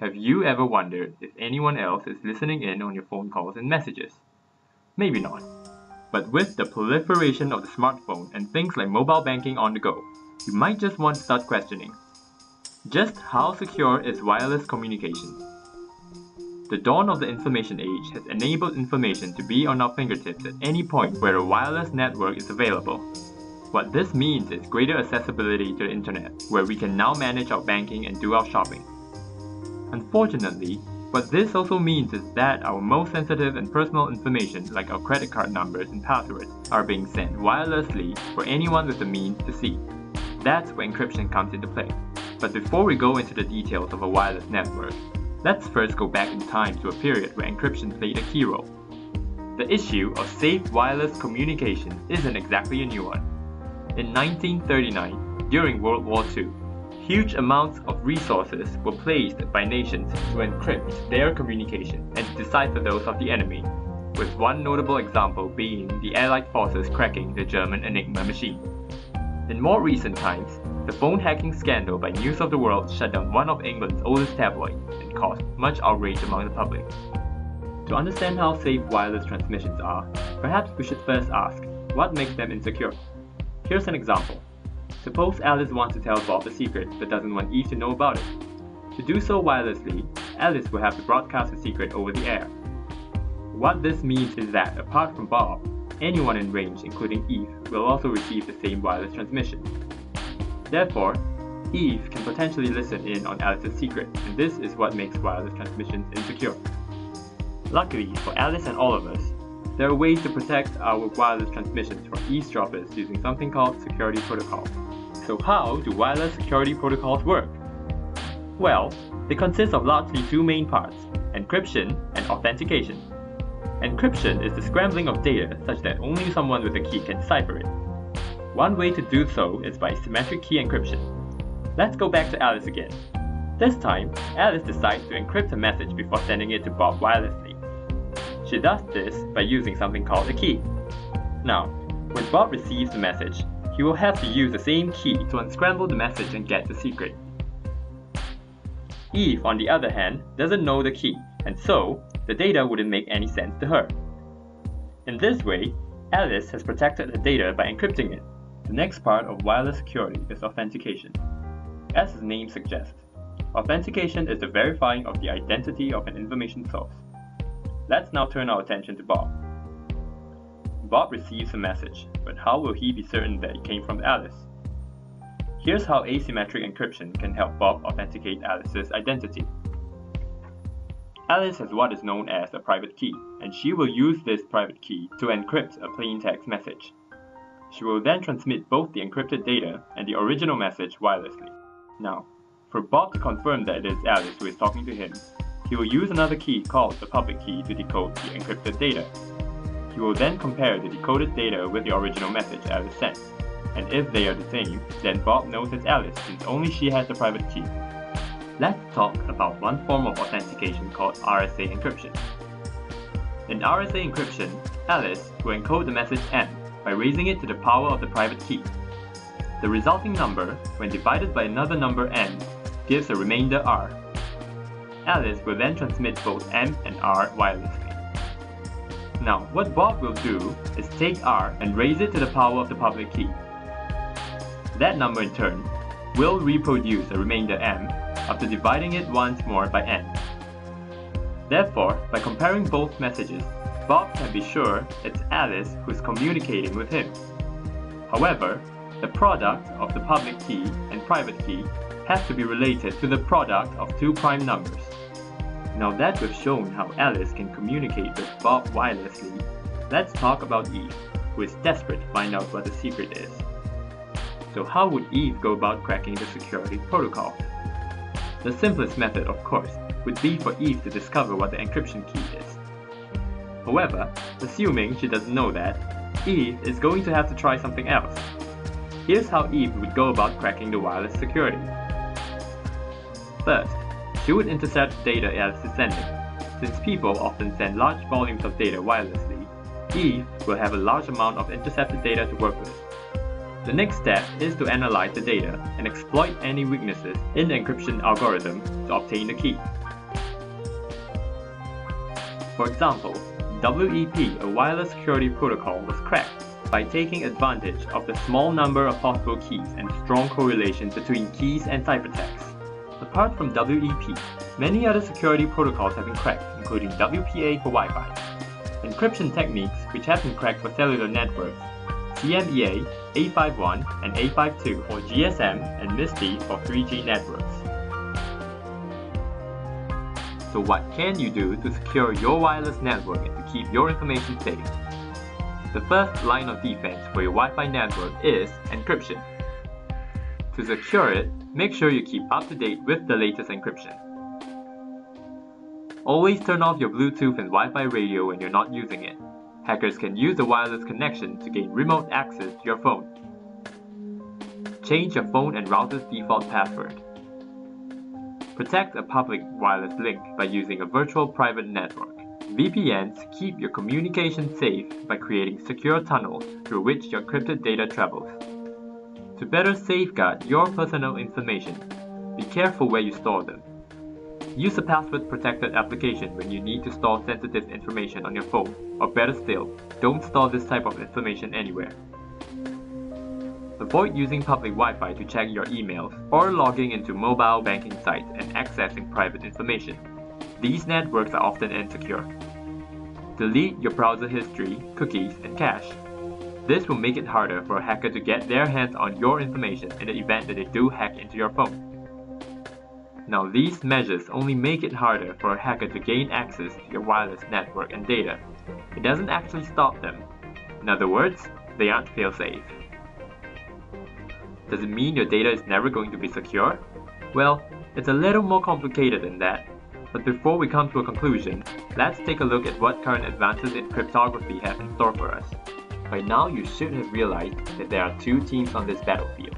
Have you ever wondered if anyone else is listening in on your phone calls and messages? Maybe not. But with the proliferation of the smartphone and things like mobile banking on the go, you might just want to start questioning. Just how secure is wireless communication? The dawn of the information age has enabled information to be on our fingertips at any point where a wireless network is available. What this means is greater accessibility to the internet, where we can now manage our banking and do our shopping. Unfortunately, what this also means is that our most sensitive and personal information, like our credit card numbers and passwords, are being sent wirelessly for anyone with the means to see. That's where encryption comes into play. But before we go into the details of a wireless network, let's first go back in time to a period where encryption played a key role. The issue of safe wireless communication isn't exactly a new one. In 1939, during World War II, huge amounts of resources were placed by nations to encrypt their communication and to decipher those of the enemy, with one notable example being the Allied forces cracking the German Enigma machine. In more recent times, the phone hacking scandal by News of the World shut down one of England's oldest tabloids and caused much outrage among the public. To understand how safe wireless transmissions are, perhaps we should first ask, what makes them insecure? Here's an example. Suppose Alice wants to tell Bob a secret but doesn't want Eve to know about it. To do so wirelessly, Alice will have to broadcast the secret over the air. What this means is that apart from Bob, anyone in range, including Eve, will also receive the same wireless transmission. Therefore, Eve can potentially listen in on Alice's secret, and this is what makes wireless transmissions insecure. Luckily for Alice and all of us, there are ways to protect our wireless transmissions from eavesdroppers using something called security protocols. So how do wireless security protocols work? Well, they consist of largely two main parts, encryption and authentication. Encryption is the scrambling of data such that only someone with a key can decipher it. One way to do so is by symmetric key encryption. Let's go back to Alice again. This time, Alice decides to encrypt a message before sending it to Bob wirelessly. She does this by using something called a key. Now, when Bob receives the message, he will have to use the same key to unscramble the message and get the secret. Eve, on the other hand, doesn't know the key, and so, the data wouldn't make any sense to her. In this way, Alice has protected the data by encrypting it. The next part of wireless security is authentication. As its name suggests, authentication is the verifying of the identity of an information source. Let's now turn our attention to Bob. Bob receives a message, but how will he be certain that it came from Alice? Here's how asymmetric encryption can help Bob authenticate Alice's identity. Alice has what is known as a private key, and she will use this private key to encrypt a plain text message. She will then transmit both the encrypted data and the original message wirelessly. Now, for Bob to confirm that it is Alice who is talking to him, he will use another key called the public key to decode the encrypted data. He will then compare the decoded data with the original message Alice sent, and if they are the same, then Bob knows it's Alice since only she has the private key. Let's talk about one form of authentication called RSA encryption. In RSA encryption, Alice will encode the message M by raising it to the power of the private key. The resulting number, when divided by another number M, gives a remainder R. Alice will then transmit both M and R wirelessly. Now, what Bob will do is take R and raise it to the power of the public key. That number in turn will reproduce a remainder M after dividing it once more by N. Therefore, by comparing both messages, Bob can be sure it's Alice who's communicating with him. However, the product of the public key and private key has to be related to the product of two prime numbers. Now that we've shown how Alice can communicate with Bob wirelessly, let's talk about Eve, who is desperate to find out what the secret is. So how would Eve go about cracking the security protocol? The simplest method, of course, would be for Eve to discover what the encryption key is. However, assuming she doesn't know that, Eve is going to have to try something else. Here's how Eve would go about cracking the wireless security. First, she would intercept data Alice is sending. Since people often send large volumes of data wirelessly, Eve will have a large amount of intercepted data to work with. The next step is to analyze the data and exploit any weaknesses in the encryption algorithm to obtain the key. For example, WEP, a wireless security protocol, was cracked by taking advantage of the small number of possible keys and strong correlation between keys and ciphertext. Apart from WEP, many other security protocols have been cracked, including WPA for Wi-Fi. Encryption techniques which have been cracked for cellular networks, CMEA, A51 and A52 for GSM, and MISTI for 3G networks. So what can you do to secure your wireless network and to keep your information safe? The first line of defense for your Wi-Fi network is encryption. To secure it, make sure you keep up to date with the latest encryption. Always turn off your Bluetooth and Wi-Fi radio when you're not using it. Hackers can use the wireless connection to gain remote access to your phone. Change your phone and router's default password. Protect a public wireless link by using a virtual private network. VPNs keep your communication safe by creating secure tunnels through which your encrypted data travels. To better safeguard your personal information, be careful where you store them. Use a password-protected application when you need to store sensitive information on your phone, or better still, don't store this type of information anywhere. Avoid using public Wi-Fi to check your emails or logging into mobile banking sites and accessing private information. These networks are often insecure. Delete your browser history, cookies, and cache. This will make it harder for a hacker to get their hands on your information in the event that they do hack into your phone. Now, these measures only make it harder for a hacker to gain access to your wireless network and data. It doesn't actually stop them. In other words, they aren't fail-safe. Does it mean your data is never going to be secure? Well, it's a little more complicated than that. But before we come to a conclusion, let's take a look at what current advances in cryptography have in store for us. By now, you should have realized that there are two teams on this battlefield.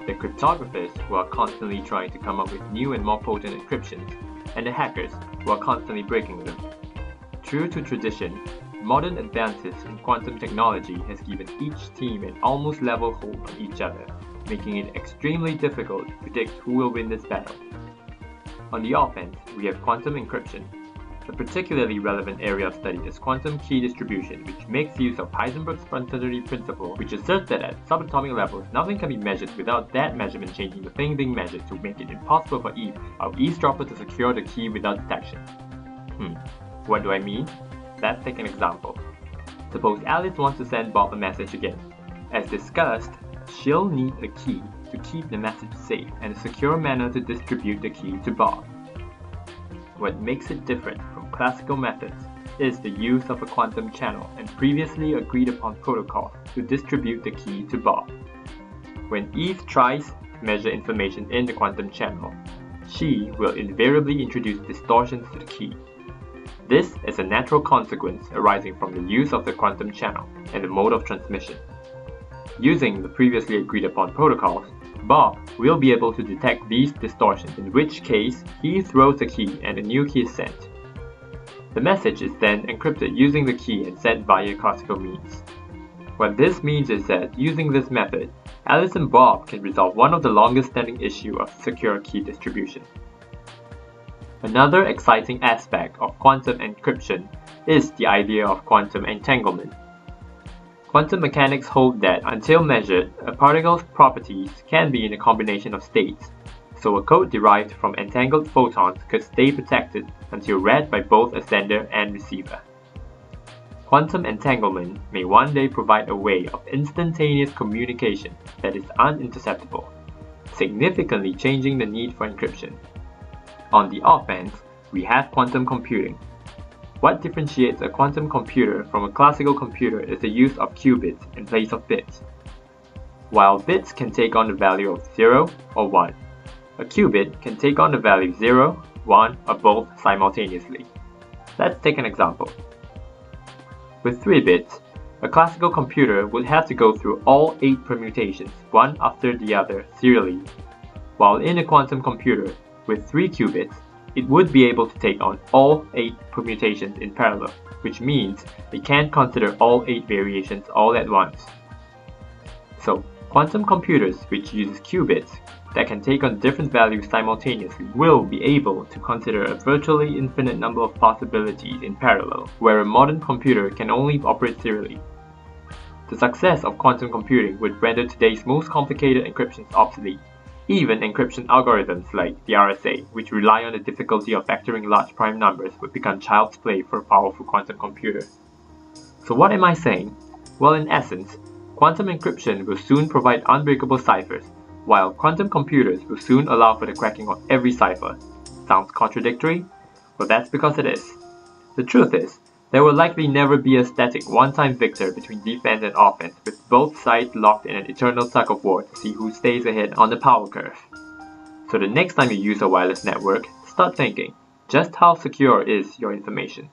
The cryptographers, who are constantly trying to come up with new and more potent encryptions, and the hackers, who are constantly breaking them. True to tradition, modern advances in quantum technology has given each team an almost level hold on each other, making it extremely difficult to predict who will win this battle. On the offense, we have quantum encryption. A particularly relevant area of study is quantum key distribution, which makes use of Heisenberg's uncertainty principle, which asserts that at subatomic levels, nothing can be measured without that measurement changing the thing being measured to make it impossible for our eavesdropper to secure the key without detection. What do I mean? Let's take an example. Suppose Alice wants to send Bob a message again. As discussed, she'll need a key to keep the message safe and a secure manner to distribute the key to Bob. What makes it different from classical methods is the use of a quantum channel and previously agreed upon protocol to distribute the key to Bob. When Eve tries to measure information in the quantum channel, she will invariably introduce distortions to the key. This is a natural consequence arising from the use of the quantum channel and the mode of transmission. Using the previously agreed upon protocols, Bob will be able to detect these distortions, in which case he throws a key and a new key is sent. The message is then encrypted using the key and sent via classical means. What this means is that, using this method, Alice and Bob can resolve one of the longest standing issues of secure key distribution. Another exciting aspect of quantum encryption is the idea of quantum entanglement. Quantum mechanics hold that, until measured, a particle's properties can be in a combination of states, so a code derived from entangled photons could stay protected until read by both a sender and receiver. Quantum entanglement may one day provide a way of instantaneous communication that is uninterceptable, significantly changing the need for encryption. On the offense, we have quantum computing. What differentiates a quantum computer from a classical computer is the use of qubits in place of bits. While bits can take on the value of 0 or 1, a qubit can take on the value 0, 1, or both simultaneously. Let's take an example. With 3 bits, a classical computer would have to go through all 8 permutations, one after the other, serially, while in a quantum computer, with 3 qubits, it would be able to take on all 8 permutations in parallel, which means it can't consider all 8 variations all at once. So, quantum computers which uses qubits that can take on different values simultaneously will be able to consider a virtually infinite number of possibilities in parallel, where a modern computer can only operate serially. The success of quantum computing would render today's most complicated encryptions obsolete. Even encryption algorithms like the RSA, which rely on the difficulty of factoring large prime numbers, would become child's play for a powerful quantum computer. So what am I saying? Well, in essence, quantum encryption will soon provide unbreakable ciphers, while quantum computers will soon allow for the cracking of every cipher. Sounds contradictory? Well, that's because it is. The truth is, there will likely never be a static one-time victor between defense and offense, with both sides locked in an eternal tug of war to see who stays ahead on the power curve. So the next time you use a wireless network, start thinking, just how secure is your information?